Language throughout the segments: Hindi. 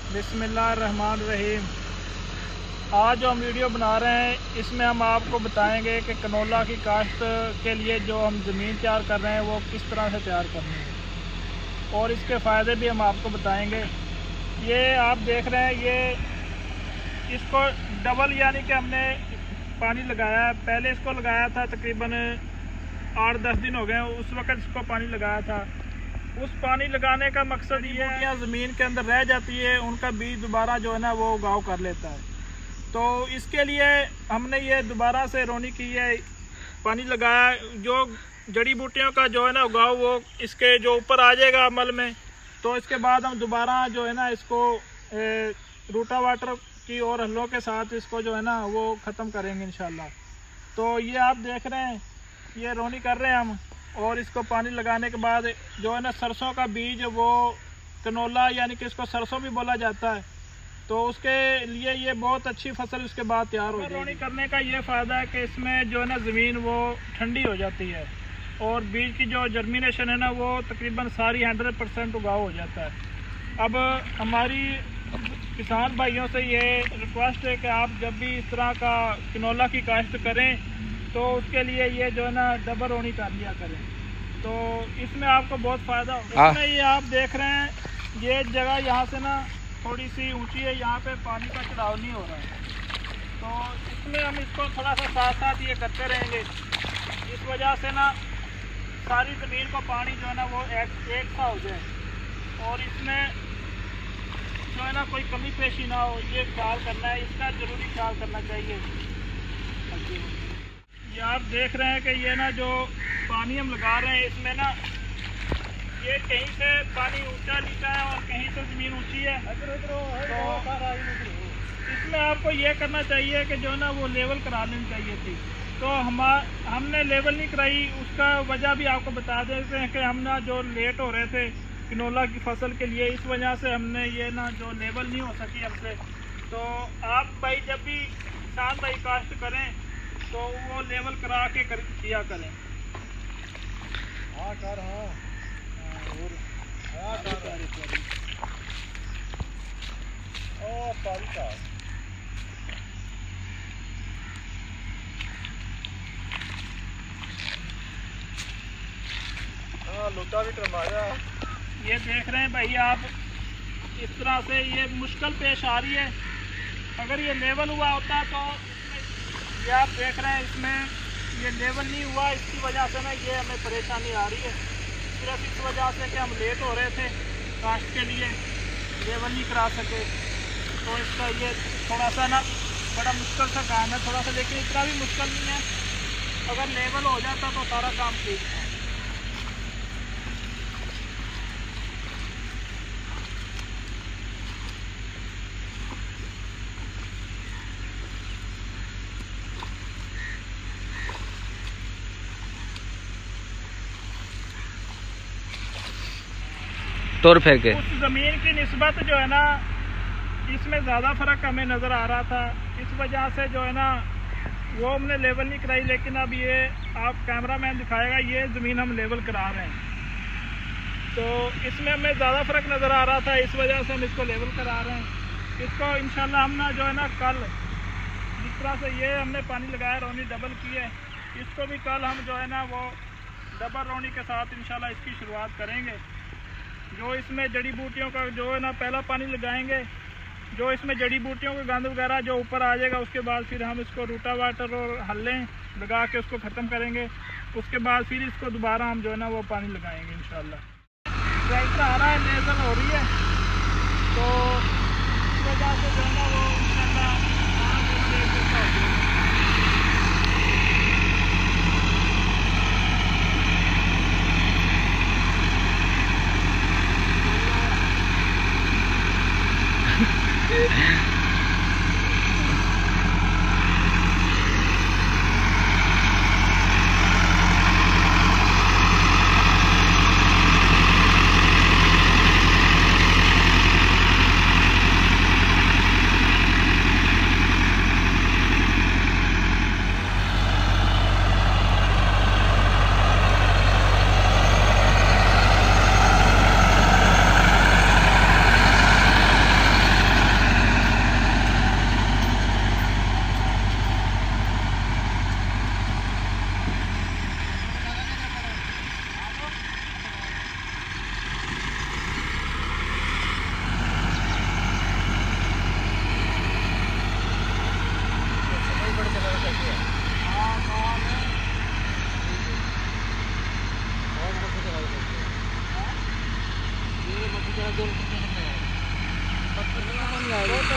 बिस्मिल्लाहिर्रहमानिर्रहीम। आज जो हम वीडियो बना रहे हैं इसमें हम आपको बताएंगे कि कनोला की काश्त के लिए जो हम ज़मीन तैयार कर रहे हैं वो किस तरह से तैयार करनी है और इसके फ़ायदे भी हम आपको बताएंगे। ये आप देख रहे हैं, ये इसको डबल यानी कि हमने पानी लगाया है। पहले इसको लगाया था तकरीबन 8-10 दिन हो गए, उस वक्त इसको पानी लगाया था। उस पानी लगाने का मकसद ये है ज़मीन के अंदर रह जाती है, उनका बीज दोबारा जो है ना वो उगाव कर लेता है। तो इसके लिए हमने ये दोबारा से रोनी की है, पानी लगाया। जो जड़ी बूटियों का जो है ना उगाव वो इसके जो ऊपर आ जाएगा अमल में, तो इसके बाद हम दोबारा जो है ना इसको रूटा वाटर की और हलों के साथ इसको जो है ना वो ख़त्म करेंगे इंशाल्लाह। तो ये आप देख रहे हैं, ये रोनी कर रहे हैं हम, और इसको पानी लगाने के बाद जो है ना सरसों का बीज, वो कनोला यानी कि इसको सरसों भी बोला जाता है, तो उसके लिए ये बहुत अच्छी फसल उसके बाद तैयार हो जाएगी। रोनी करने का ये फ़ायदा है कि इसमें जो है ना ज़मीन वो ठंडी हो जाती है और बीज की जो जर्मिनेशन है ना वो तकरीबन सारी 100% उगाव हो जाता है। अब हमारी किसान भाइयों से ये रिक्वेस्ट है कि आप जब भी इस तरह का कनोला की काश्त करें तो उसके लिए ये जो है ना डबल रोनी कर लिया करें, तो इसमें आपको बहुत फ़ायदा होगा। इसमें ये आप देख रहे हैं, ये जगह यहाँ से ना थोड़ी सी ऊंची है, यहाँ पे पानी का चढ़ाव नहीं हो रहा है, तो इसमें हम इसको थोड़ा सा साथ साथ ये करते रहेंगे। इस वजह से ना सारी ज़मीन को पानी जो है ना वो एक सा हो जाए और इसमें जो है ना कोई कमी पेशी ना हो, ये ख्याल करना है, इसका ज़रूरी ख्याल करना चाहिए। ये आप देख रहे हैं कि ये ना जो पानी हम लगा रहे हैं इसमें ना ये कहीं से पानी ऊंचा नीचा है और कहीं से ज़मीन ऊंची है, तो इसमें आपको ये करना चाहिए कि जो ना वो लेवल करा लेनी चाहिए थी, तो हमने लेवल नहीं कराई। उसका वजह भी आपको बता देते हैं कि हम ना जो लेट हो रहे थे कनोला की फसल के लिए, इस वजह से हमने ये ना जो लेवल नहीं हो सकी हमसे। तो आप भाई जब भी किसान भाई काश्त करें तो वो लेवल करा के किया करें। लुटा भी करवाया। ये देख रहे हैं भाई आप, इस तरह से ये मुश्किल पेश आ रही है। अगर ये लेवल हुआ होता तो ये आप देख रहे हैं इसमें ये लेवल नहीं हुआ, इसकी वजह से ना ये हमें परेशानी आ रही है। सिर्फ इस वजह से कि हम लेट हो रहे थे काश्त के लिए, लेवल नहीं करा सके, तो इसका ये थोड़ा सा ना बड़ा मुश्किल सा काम है थोड़ा सा, लेकिन इतना भी मुश्किल नहीं है। अगर लेवल हो जाता तो सारा काम ठीक है। तोड़ फेर के उस ज़मीन की निस्बत जो है ना इसमें ज़्यादा फ़र्क हमें नज़र आ रहा था, इस वजह से जो है ना वो हमने लेवल नहीं कराई। लेकिन अब ये आप कैमरा मैन दिखाएगा, ये ज़मीन हम लेवल करा रहे हैं, तो इसमें हमें ज़्यादा फ़र्क नज़र आ रहा था, इस वजह से हम इसको लेवल करा रहे हैं। इसको इंशाल्लाह हम ना जो है ना कल जिस तरह से ये हमने पानी लगाया, रोनी डबल की है, इसको भी कल हम जो है ना वो डबल रोनी के साथ इंशाल्लाह इसकी शुरुआत करेंगे। जो इसमें जड़ी बूटियों का जो है ना पहला पानी लगाएंगे, जो इसमें जड़ी बूटियों का गंद वगैरह जो ऊपर आ जाएगा, उसके बाद फिर हम इसको रूटा वाटर और हल्ले लगा के उसको ख़त्म करेंगे। उसके बाद फिर इसको दोबारा हम जो है ना वो पानी लगाएंगे इंशाल्लाह। ट्रैक्टर आ रहा है, लेजर हो रही है, तो इस वजह से जो है ना वो इंशाल्लाह हो जाएगा।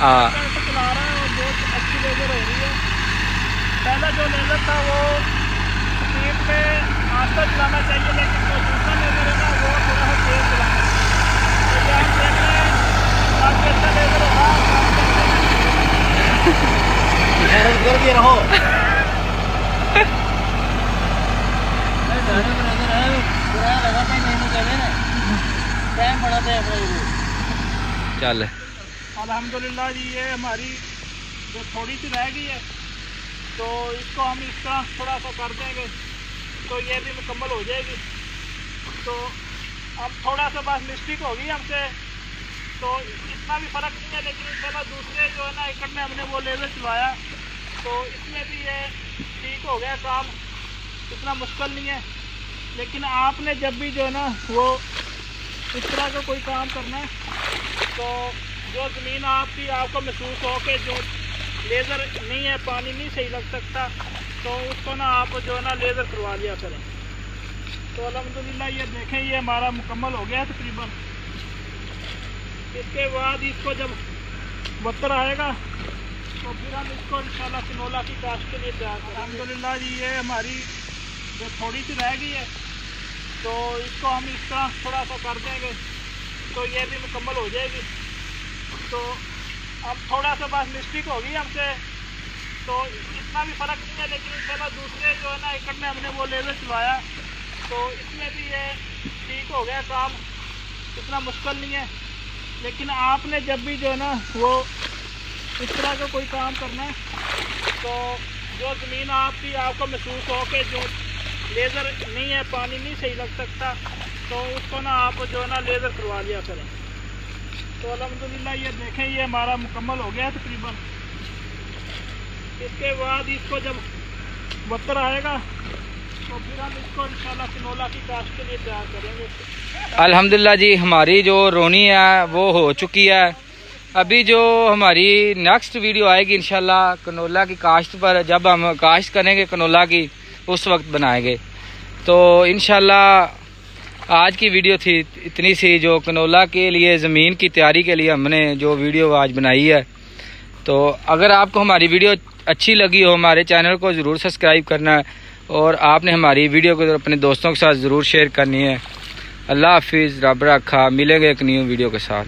हाँ चला रहा है और बहुत अच्छी लेज़र हो रही है। पहला जो लेज़र था वो स्पीड में आस्था चलाना चाहिए, लेकिन जो दूसरा लेज़र है ना वो थोड़ा सा तेज चलाना है। तो ये आप देख रहे हैं काफ़ी अच्छा लेज़र होगा। रहो चल अल्हम्दुलिल्लाह जी, ये हमारी जो थोड़ी सी रह गई है तो इसको हम इस तरह थोड़ा सा कर देंगे तो ये भी मुकम्मल हो जाएगी। तो अब थोड़ा सा बस मिस्टेक होगी हमसे, तो इतना भी फ़र्क नहीं है, लेकिन इंशाल्लाह दूसरे जो है ना एकड़ में हमने वो लेज़र चलवाया तो इसमें भी ये ठीक हो गया काम, इतना मुश्किल नहीं है। लेकिन आपने जब भी जो है ना वो इस तरह का कोई काम करना है तो जो ज़मीन आपकी आपको महसूस हो कि जो लेज़र नहीं है, पानी नहीं सही लग सकता, तो उसको ना आप जो है ना लेज़र करवा लिया करें। तो अल्हम्दुलिल्लाह ये देखें ये हमारा मुकम्मल हो गया तकरीबन। इसके बाद इसको जब बत्तर आएगा तो फिर हम इसको इंशाल्लाह किनोला की काश्त के लिए तैयार करें। अल्हम्दुलिल्लाह जी, ये हमारी जो थोड़ी सी रह गई है तो इसको हम इस तरह थोड़ा सा कर देंगे तो ये भी मुकम्मल हो जाएगी। तो अब थोड़ा सा बस मिस्टेक होगी हमसे, तो इतना भी फ़र्क नहीं है, लेकिन इंशाल्लाह दूसरे जो है ना एकड़ में हमने वो लेज़र चलवाया तो इसमें भी ये ठीक हो गया काम, इतना मुश्किल नहीं है। लेकिन आपने जब भी जो है ना वो इस तरह का कोई काम करना है तो जो ज़मीन आपकी आपको महसूस हो कि जो लेज़र नहीं है, पानी नहीं सही लग सकता, तो उसको ना आप जो है ना लेज़र करवा लिया करें। तो अल्हम्दुलिल्लाह ये देखें ये हमारा मुकम्मल हो गया तकरीबन। इसके बाद इसको जब बत्तर आएगा तो फिर हम इसको इंशाल्लाह किनोला की काश्त के लिए तैयार करेंगे। अल्हम्दुलिल्लाह जी, हमारी जो रोनी है वो हो चुकी है। अभी जो हमारी नेक्स्ट वीडियो आएगी इंशाल्लाह कनोला की काश्त पर, जब हम काश्त करेंगे कनोला की उस वक्त बनाएंगे। तो इंशाल्लाह आज की वीडियो थी इतनी सी, जो कनोला के लिए ज़मीन की तैयारी के लिए हमने जो वीडियो आज बनाई है। तो अगर आपको हमारी वीडियो अच्छी लगी हो, हमारे चैनल को ज़रूर सब्सक्राइब करना है और आपने हमारी वीडियो को अपने दोस्तों के साथ ज़रूर शेयर करनी है। अल्लाह हाफिज़, रब रखा, मिलेंगे एक न्यू वीडियो के साथ।